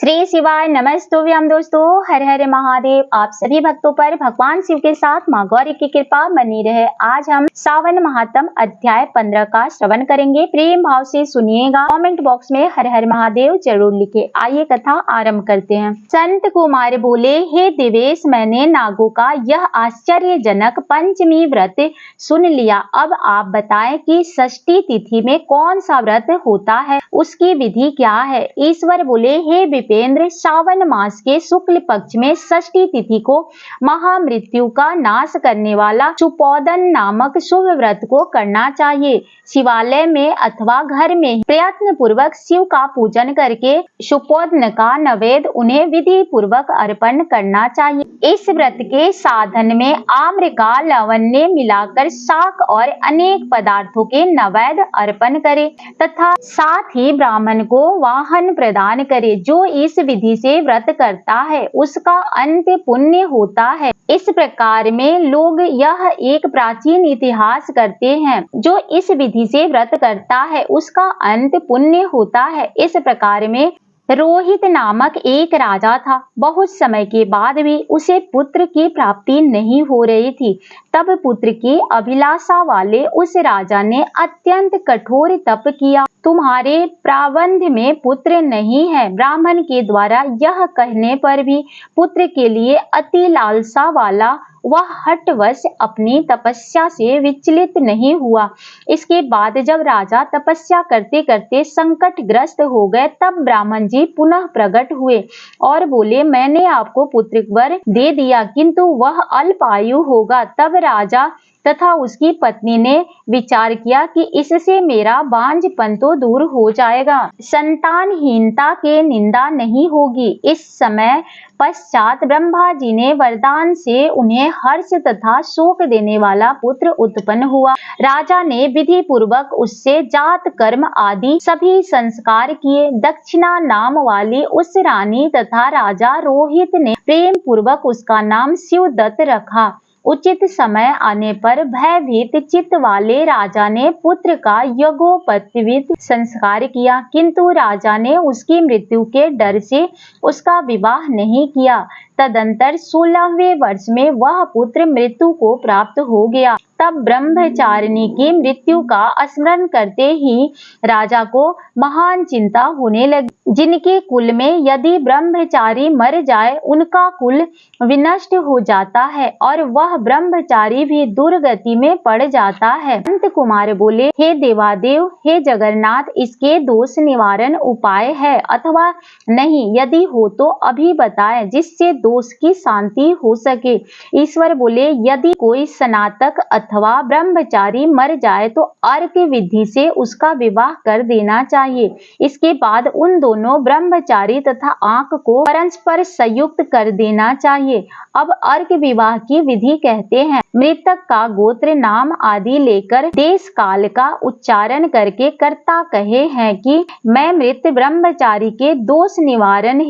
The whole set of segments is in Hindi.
श्री शिवाय नमस्तुभ्यं दोस्तों, हर हर महादेव। आप सभी भक्तों पर भगवान शिव के साथ मां गौरी की कृपा बनी रहे। आज हम सावन महात्म अध्याय 15 का श्रवण करेंगे। प्रेम भाव से सुनिएगा। कमेंट बॉक्स में हर हर महादेव जरूर लिखे। आइए कथा आरंभ करते हैं। संत कुमार बोले, हे देवेश, मैंने नागों का यह आश्चर्यजनक पंचमी व्रत सुन लिया। अब आप बताएं कि षष्ठी तिथि में कौन सा व्रत होता है, उसकी विधि क्या है। ईश्वर बोले, हे विपेंद्र, सावन मास के शुक्ल पक्ष में षष्ठी तिथि को महामृत्यु का नाश करने वाला सुपोदन नामक शुभ व्रत को करना चाहिए। शिवालय में अथवा घर में प्रयत्न पूर्वक शिव का पूजन करके सुपोदन का नैवेद्य उन्हें विधि पूर्वक अर्पण करना चाहिए। इस व्रत के साधन में आम्र का लवण्य मिलाकर शाक और अनेक पदार्थों के नैवेद्य अर्पण करे तथा साथ ही ब्राह्मण को वाहन प्रदान करे। जो इस विधि से व्रत करता है उसका अंत पुण्य होता है। इस प्रकार में लोग यह एक प्राचीन इतिहास करते हैं, जो इस विधि से व्रत करता है उसका अंत पुण्य होता है। इस प्रकार में रोहित नामक एक राजा था। बहुत समय के बाद भी उसे पुत्र की प्राप्ति नहीं हो रही थी। तब पुत्र की अभिलाषा वाले उस राजा ने अत्यंत कठोर तप किया। तुम्हारे प्राबंध में पुत्र नहीं है। ब्राह्मण के द्वारा यह कहने पर भी पुत्र के लिए अति लालसा वाला वह हठवश अपनी तपस्या से विचलित नहीं हुआ। इसके बाद जब राजा तपस्या करते करते संकटग्रस्त हो गए, तब ब्राह्मण जी पुनः प्रकट हुए और बोले, मैंने आपको पुत्र वर दे दिया, किंतु वह अल्पायु होगा। तब राजा तथा उसकी पत्नी ने विचार किया कि इससे मेरा बांझपन तो दूर हो जाएगा, संतानहीनता के निंदा नहीं होगी। इस समय पश्चात ब्रह्मा जी ने वरदान से उन्हें हर्ष तथा शोक देने वाला पुत्र उत्पन्न हुआ। राजा ने विधि पूर्वक उससे जात कर्म आदि सभी संस्कार किए। दक्षिणा नाम वाली उस रानी तथा राजा रोहित ने प्रेम पूर्वक उसका नाम शिवदत्त रखा। उचित समय आने पर भयभीत चित्त वाले राजा ने पुत्र का यज्ञोपवीत संस्कार किया, किंतु राजा ने उसकी मृत्यु के डर से उसका विवाह नहीं किया। तदंतर 16वें वर्ष में वह पुत्र मृत्यु को प्राप्त हो गया। तब ब्रह्मचारिणी की मृत्यु का स्मरण करते ही राजा को महान चिंता होने लगी। जिनके कुल में यदि ब्रह्मचारी मर जाए, उनका कुल विनष्ट हो जाता है और वह ब्रह्मचारी भी दुर्गति में पड़ जाता है। संत कुमार बोले, हे देवादेव, हे जगन्नाथ, इसके दोष निवारण उपाय है अथवा नहीं? यदि हो तो अभी बताएं, जिससे दोष की शांति हो सके। ईश्वर बोले, यदि कोई स्नातक अथवा ब्रह्मचारी मर जाए तो अर्क विधि से उसका विवाह कर देना चाहिए। इसके बाद उन दोनों ब्रह्मचारी तथा आंख को परस्पर संयुक्त कर देना चाहिए। अब अर्क विवाह की विधि कहते हैं। मृतक का गोत्र नाम आदि लेकर देश काल का उच्चारण करके कर्ता कहे हैं कि मैं मृत ब्रह्मचारी के दोष निवारण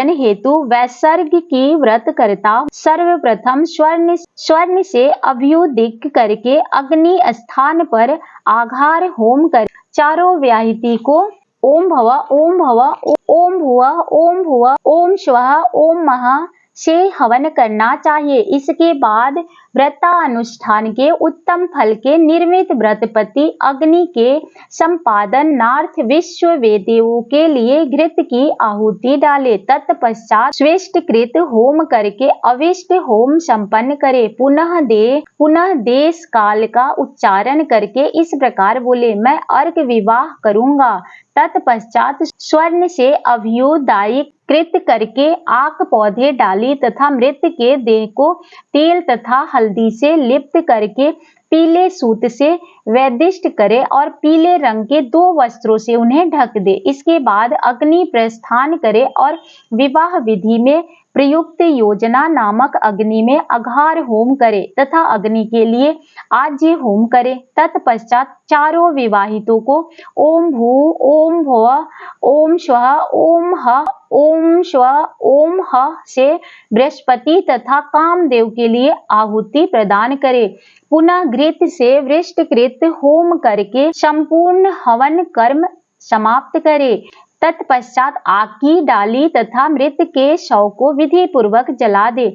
हेतु वैसर्ग की व्रत करता। सर्वप्रथम स्वर्ण से अभ्युदिक करके अग्नि स्थान पर आघार होम कर चारों व्याहृति को ओम भव ओम भव ओम भुवः ओम भुवः ओम स्वः ओम महा से हवन करना चाहिए। इसके बाद व्रतानुष्ठान के उत्तम फल के निर्मित व्रतपति अग्नि के संपादनार्थ विश्व वेदेवों के लिए घृत की आहुति डाले। तत्पश्चात स्वेष्टकृत होम करके अविष्ट होम संपन्न करे। पुनः देश काल का उच्चारण करके इस प्रकार बोले, मैं अर्क विवाह करूंगा। तत्पश्चात स्वर्ण से अभ्युदायी कृत करके आक पौधे डाली तथा मृत के देह को तेल तथा हल्दी से लिप्त करके पीले सूत से वैदिष्ट करे और पीले रंग के 2 वस्त्रों से उन्हें ढक दे। इसके बाद अग्नि प्रस्थान करे और विवाह विधि में प्रयुक्त योजना नामक अग्नि में अघार होम करे तथा अग्नि के लिए आज्य होम करे। तत्पश्चात चारों विवाहितों को ओम भू ओम भुवः ओम स्वः ओम ह ओम स्वः ओम ह से बृहस्पति तथा कामदेव के लिए आहुति प्रदान करे। पुनः घृत से वृष्टकृत होम करके संपूर्ण हवन कर्म समाप्त करे। तत्पश्चात आग की डाली तथा मृत के शव को विधि पूर्वक जला दे।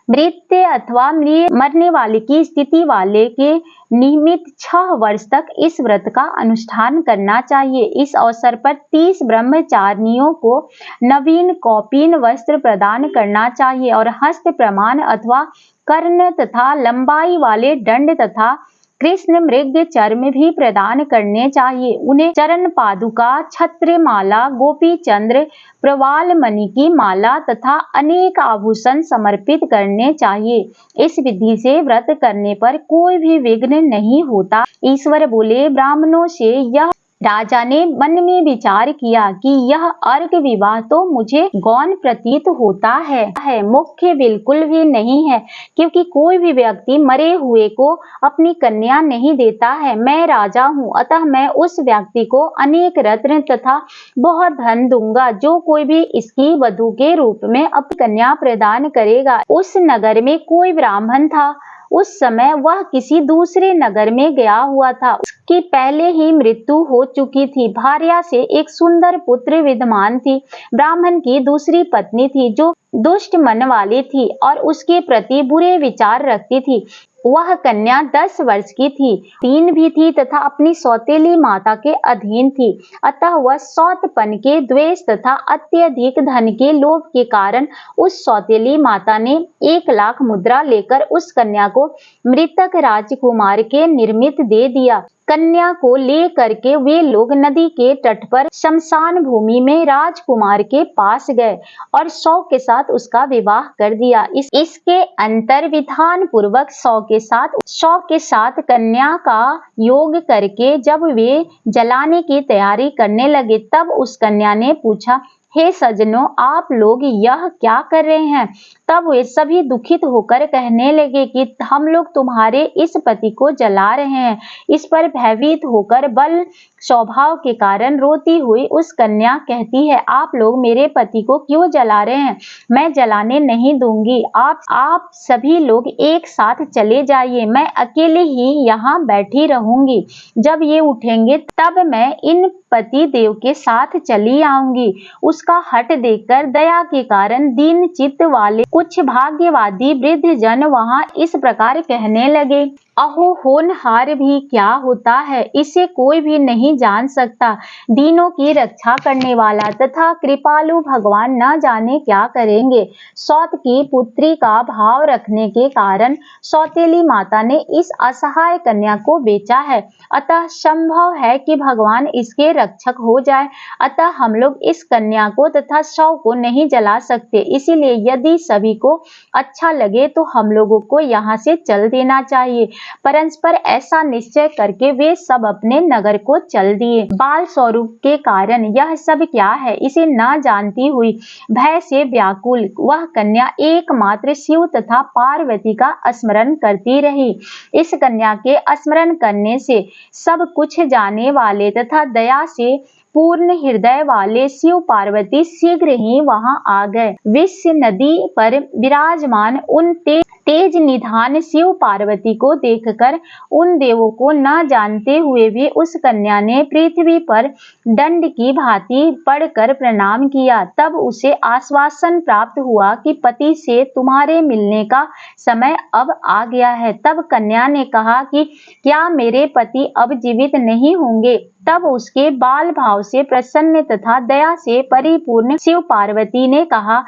मृत अथवा मरने वाले की स्थिति वाले के नियमित 6 वर्ष तक इस व्रत का अनुष्ठान करना चाहिए। इस अवसर पर 30 ब्रह्मचारिणियों को नवीन कौपीन वस्त्र प्रदान करना चाहिए और हस्त प्रमाण अथवा कर्ण तथा लंबाई वाले दंड तथा कृष्ण मृग चर्म भी प्रदान करने चाहिए। उन्हें चरण पादुका, छत्र माला, गोपी चंद्र, प्रवाल मणि की माला तथा अनेक आभूषण समर्पित करने चाहिए। इस विधि से व्रत करने पर कोई भी विघ्न नहीं होता। ईश्वर बोले, ब्राह्मणों से यह राजा ने मन में विचार किया कि यह अर्घ विवाह तो मुझे गौण प्रतीत होता है, मुख्य बिल्कुल भी नहीं है, क्योंकि कोई भी व्यक्ति मरे हुए को अपनी कन्या नहीं देता है। मैं राजा हूँ, अतः मैं उस व्यक्ति को अनेक रत्न तथा बहुत धन दूंगा जो कोई भी इसकी वधू के रूप में अपनी कन्या प्रदान करेगा। उस नगर में कोई ब्राह्मण था। उस समय वह किसी दूसरे नगर में गया हुआ था। उसकी पहले ही मृत्यु हो चुकी थी। भार्या से एक सुंदर पुत्र विद्यमान थी। ब्राह्मण की दूसरी पत्नी थी जो दुष्ट मन वाली थी और उसके प्रति बुरे विचार रखती थी। वह कन्या 10 वर्ष की थी, तीन भी थी तथा अपनी सौतेली माता के अधीन थी। अतः वह सौतपन के द्वेष तथा अत्यधिक धन के लोभ के कारण उस सौतेली माता ने 1 लाख मुद्रा लेकर उस कन्या को मृतक राजकुमार के निर्मित दे दिया। कन्या को ले करके वे लोग नदी के तट पर शमशान भूमि में राजकुमार के पास गए और शव के साथ उसका विवाह कर दिया। इसके अंतर विधान पूर्वक शव के साथ कन्या का योग करके जब वे जलाने की तैयारी करने लगे, तब उस कन्या ने पूछा, हे सज्जनों, आप लोग यह क्या कर रहे हैं? तब वे सभी दुखित होकर कहने लगे कि हम लोग तुम्हारे इस पति को जला रहे हैं। इस पर भयभीत होकर बल स्वभाव के कारण रोती हुई उस कन्या कहती है, आप लोग मेरे पति को क्यों जला रहे हैं? मैं जलाने नहीं दूंगी। आप सभी लोग एक साथ चले जाइए, मैं अकेले ही यहाँ बैठी रहूंगी। जब ये उठेंगे तब मैं इन पति देव के साथ चली आऊंगी। उसका हट देखकर दया के कारण दीन चित्त वाले कुछ भाग्यवादी वृद्ध जन वहां इस प्रकार कहने लगे, अहो होनहार भी क्या होता है, इसे कोई भी नहीं जान सकता। दीनों की रक्षा करने वाला तथा कृपालु भगवान न जाने क्या करेंगे। सौत की पुत्री का भाव रखने के कारण सौतेली माता ने इस असहाय कन्या को बेचा है। अतः संभव है कि भगवान इसके रक्षक हो जाए। अतः हम लोग इस कन्या को तथा शव को नहीं जला सकते। इसीलिए यदि सभी को अच्छा लगे तो हम लोगों को यहाँ से चल देना चाहिए। परस्पर ऐसा निश्चय करके वे सब अपने नगर को चल दिए। बाल स्वरूप के कारण यह सब क्या है, इसे न जानती हुई भय से व्याकुल वह कन्या एकमात्र शिव तथा पार्वती का स्मरण करती रही। इस कन्या के स्मरण करने से सब कुछ जाने वाले तथा दया से पूर्ण हृदय वाले शिव पार्वती शीघ्र ही वहां आ गए। विश्व नदी पर विराजमान उन तेज निधान शिव पार्वती को देखकर उन देवों को न जानते हुए भी उस कन्या ने पृथ्वी पर दंड की भांति पड़कर प्रणाम किया। तब उसे आश्वासन प्राप्त हुआ कि पति से तुम्हारे मिलने का समय अब आ गया है। तब कन्या ने कहा कि क्या मेरे पति अब जीवित नहीं होंगे? तब उसके बाल भाव से प्रसन्न तथा दया से परिपूर्ण शिव पार्वती ने कहा,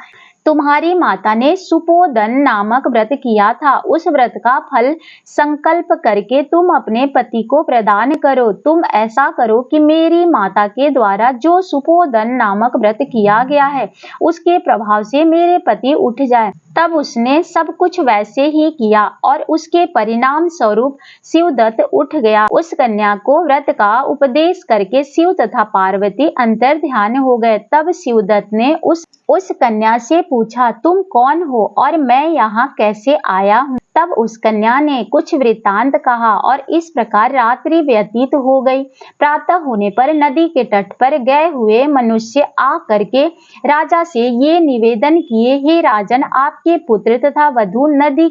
तुम्हारी माता ने सुपोदन नामक व्रत किया था। उस व्रत का फल संकल्प करके तुम अपने पति को प्रदान करो। तुम ऐसा करो कि मेरी माता के द्वारा जो सुपोदन नामक व्रत किया गया है उसके प्रभाव से मेरे पति उठ जाए। तब उसने सब कुछ वैसे ही किया और उसके परिणाम स्वरूप शिवदत्त उठ गया। उस कन्या को व्रत का उपदेश करके शिव तथा पार्वती अंतर ध्यान हो गए। तब शिवदत्त ने उस कन्या से पूछा, तुम कौन हो और मैं यहाँ कैसे आया हूँ? तब उस कन्या ने कुछ वृत्तांत कहा और इस प्रकार रात्रि व्यतीत हो गई। प्रातः होने पर नदी के तट पर गए हुए मनुष्य आ करके राजा से ये निवेदन किए, हे राजन, आपके पुत्र तथा वधू नदी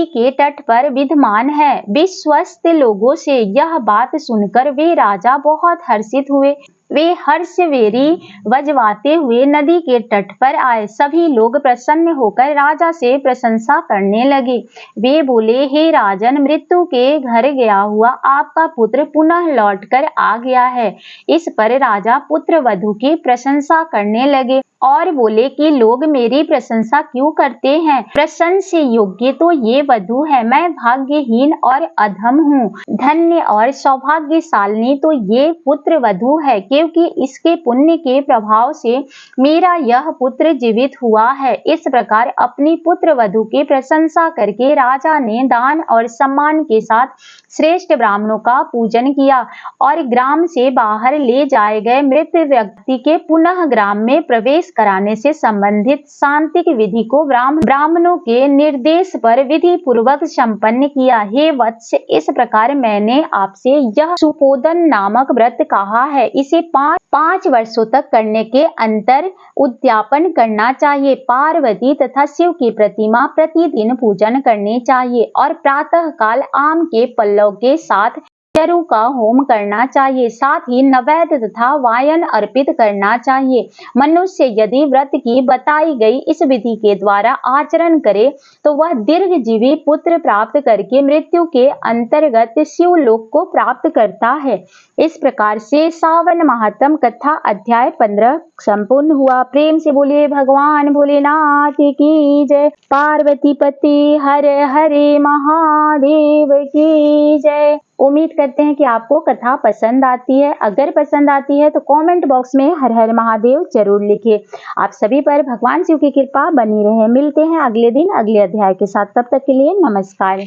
के तट पर विद्यमान है। विश्वस्त लोगों से यह बात सुनकर वे राजा बहुत हर्षित हुए। वे हर्षवेरी बजवाते हुए नदी के तट पर आए। सभी लोग प्रसन्न होकर राजा से प्रशंसा करने लगे। वे बोले, हे राजन, मृत्यु के घर गया हुआ आपका पुत्र पुनः लौटकर आ गया है। इस पर राजा पुत्र वधू की प्रशंसा करने लगे और बोले कि लोग मेरी प्रशंसा क्यों करते हैं? प्रशंसा योग्य तो ये वधू है। मैं भाग्यहीन और अधम हूँ। धन्य और सौभाग्यशालिनी तो ये पुत्र वधू है, क्योंकि इसके पुण्य के प्रभाव से मेरा यह पुत्र जीवित हुआ है। इस प्रकार अपनी पुत्र वधू की प्रशंसा करके राजा ने दान और सम्मान के साथ श्रेष्ठ ब्राह्मणों का पूजन किया और ग्राम से बाहर ले जाए गए मृत व्यक्ति के पुनः ग्राम में प्रवेश कराने से संबंधित शांतिक विधि को ब्राह्मणों के निर्देश पर विधि पूर्वक संपन्न किया। हे वत्स, इस प्रकार मैंने आपसे यह सुपोदन नामक व्रत कहा है। इसे 5 वर्षों तक करने के अंतर उद्यापन करना चाहिए। पार्वती तथा शिव की प्रतिमा प्रतिदिन पूजन करनी चाहिए और प्रातः काल आम के पल्लव के साथ चरु का होम करना चाहिए। साथ ही नैवेद्य तथा वायन अर्पित करना चाहिए। मनुष्य यदि व्रत की बताई गई इस विधि के द्वारा आचरण करे तो वह दीर्घजीवी पुत्र प्राप्त करके मृत्यु के अंतर्गत शिवलोक को प्राप्त करता है। इस प्रकार से सावन महात्म कथा अध्याय 15 संपूर्ण हुआ। प्रेम से बोलिए भगवान भोलेनाथ की जय। पार्वती पति हर हरे महादेव की जय। उम्मीद करते हैं कि आपको कथा पसंद आती है। अगर पसंद आती है तो कमेंट बॉक्स में हर हर महादेव जरूर लिखिए। आप सभी पर भगवान शिव की कृपा बनी रहे। मिलते हैं अगले दिन अगले अध्याय के साथ। तब तक के लिए नमस्कार।